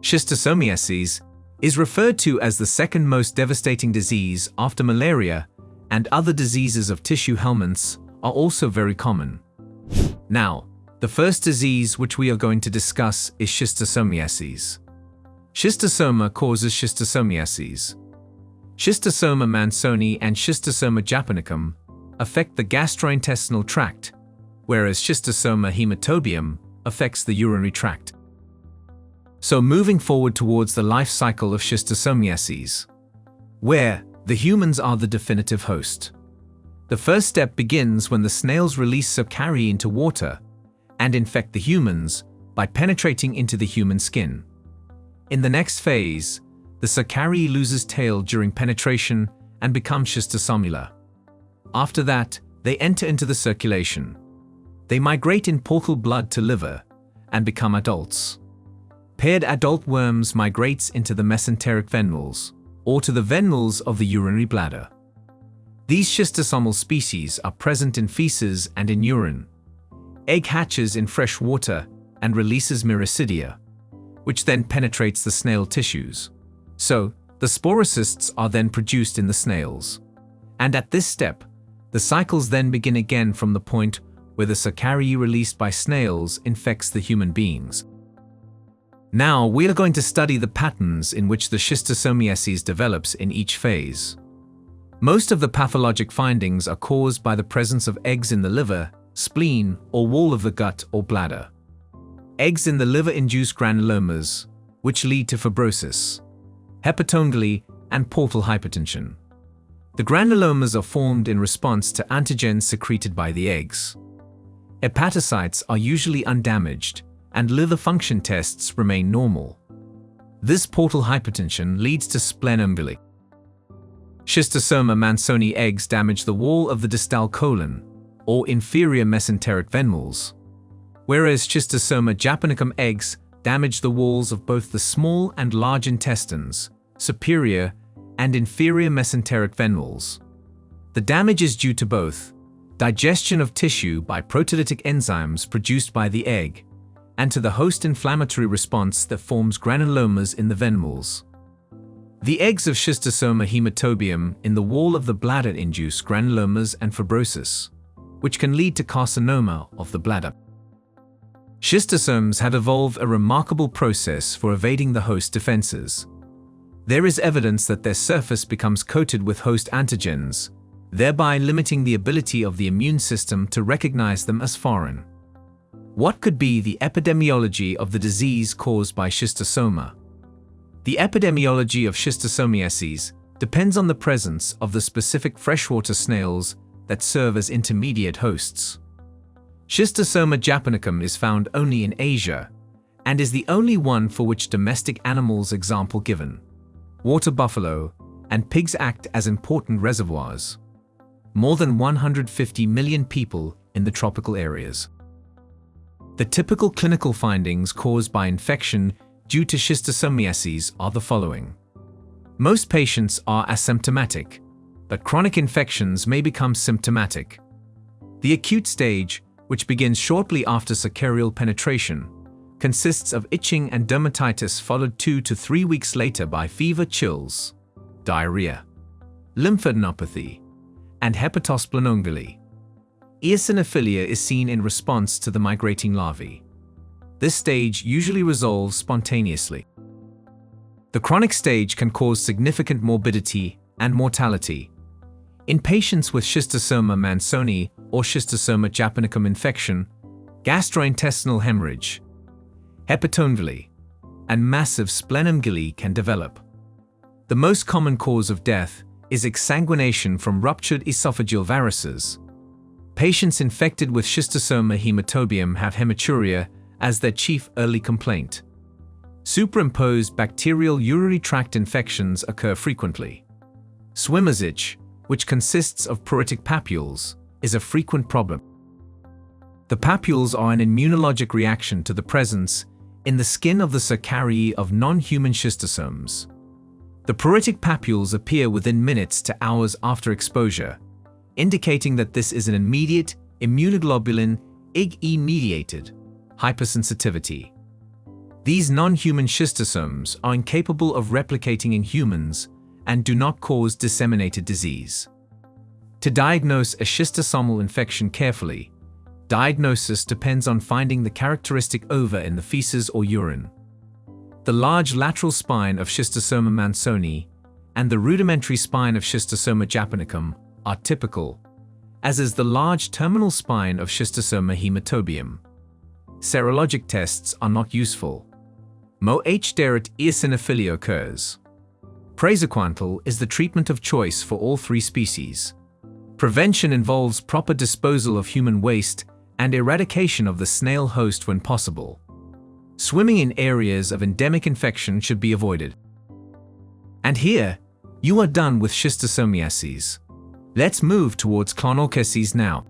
Schistosomiasis is referred to as the second most devastating disease after malaria, and other diseases of tissue helminths are also very common. Now, the first disease which we are going to discuss is schistosomiasis. Schistosoma causes schistosomiasis. Schistosoma mansoni and Schistosoma japonicum affect the gastrointestinal tract, whereas Schistosoma hematobium affects the urinary tract. So moving forward towards the life cycle of schistosomiasis, where the humans are the definitive host. The first step begins when the snails release sqadia into water and infect the humans by penetrating into the human skin. In the next phase, the sqadia loses tail during penetration and becomes schistosomular. After that, they enter into the circulation. They migrate in portal blood to liver and become adults. Paired adult worms migrates into the mesenteric venules, or to the venules of the urinary bladder. These schistosomal species are present in feces and in urine. Egg hatches in fresh water and releases myricidia, which then penetrates the snail tissues. So, the sporocysts are then produced in the snails. And at this step, the cycles then begin again from the point where the sqadia released by snails infects the human beings. Now, we are going to study the patterns in which the schistosomiasis develops in each phase. Most of the pathologic findings are caused by the presence of eggs in the liver, spleen, or wall of the gut or bladder. Eggs in the liver induce granulomas, which lead to fibrosis, hepatomegaly, and portal hypertension. The granulomas are formed in response to antigens secreted by the eggs. Hepatocytes are usually undamaged, and liver function tests remain normal. This portal hypertension leads to splenomegaly. Schistosoma mansoni eggs damage the wall of the distal colon, or inferior mesenteric venules, whereas Schistosoma japonicum eggs damage the walls of both the small and large intestines, superior and inferior mesenteric venules. The damage is due to both digestion of tissue by proteolytic enzymes produced by the egg, and to the host inflammatory response that forms granulomas in the venules. The eggs of Schistosoma hematobium in the wall of the bladder induce granulomas and fibrosis, which can lead to carcinoma of the bladder. Schistosomes have evolved a remarkable process for evading the host defenses. There is evidence that their surface becomes coated with host antigens, thereby limiting the ability of the immune system to recognize them as foreign. What could be the epidemiology of the disease caused by schistosoma? The epidemiology of schistosomiasis depends on the presence of the specific freshwater snails that serve as intermediate hosts. Schistosoma japonicum is found only in Asia and is the only one for which domestic animals example given. Water buffalo and pigs act as important reservoirs. More than 150 million people in the tropical areas. The typical clinical findings caused by infection due to schistosomiasis are the following. Most patients are asymptomatic, but chronic infections may become symptomatic. The acute stage, which begins shortly after sqadia penetration, consists of itching and dermatitis followed 2 to 3 weeks later by fever, chills, diarrhea, lymphadenopathy, and hepatosplenomegaly. Eosinophilia is seen in response to the migrating larvae. This stage usually resolves spontaneously. The chronic stage can cause significant morbidity and mortality. In patients with Schistosoma mansoni or Schistosoma japonicum infection, gastrointestinal hemorrhage, hepatomegaly, and massive splenomegaly can develop. The most common cause of death is exsanguination from ruptured esophageal varices. Patients infected with Schistosoma hematobium have hematuria as their chief early complaint. Superimposed bacterial urinary tract infections occur frequently. Swimmer's itch, which consists of pruritic papules, is a frequent problem. The papules are an immunologic reaction to the presence in the skin of the sqadia of non-human schistosomes. The pruritic papules appear within minutes to hours after exposure, indicating that this is an immediate immunoglobulin IgE-mediated hypersensitivity. These non-human schistosomes are incapable of replicating in humans and do not cause disseminated disease. To diagnose a schistosomal infection carefully, diagnosis depends on finding the characteristic ova in the feces or urine. The large lateral spine of Schistosoma mansoni and the rudimentary spine of Schistosoma japonicum are typical, as is the large terminal spine of Schistosoma hematobium. Serologic tests are not useful. Mo-H-Deret eosinophilia occurs. Praziquantel is the treatment of choice for all three species. Prevention involves proper disposal of human waste and eradication of the snail host when possible. Swimming in areas of endemic infection should be avoided. And here, you are done with Schistosomiasis. Let's move towards Clonorchiasis now.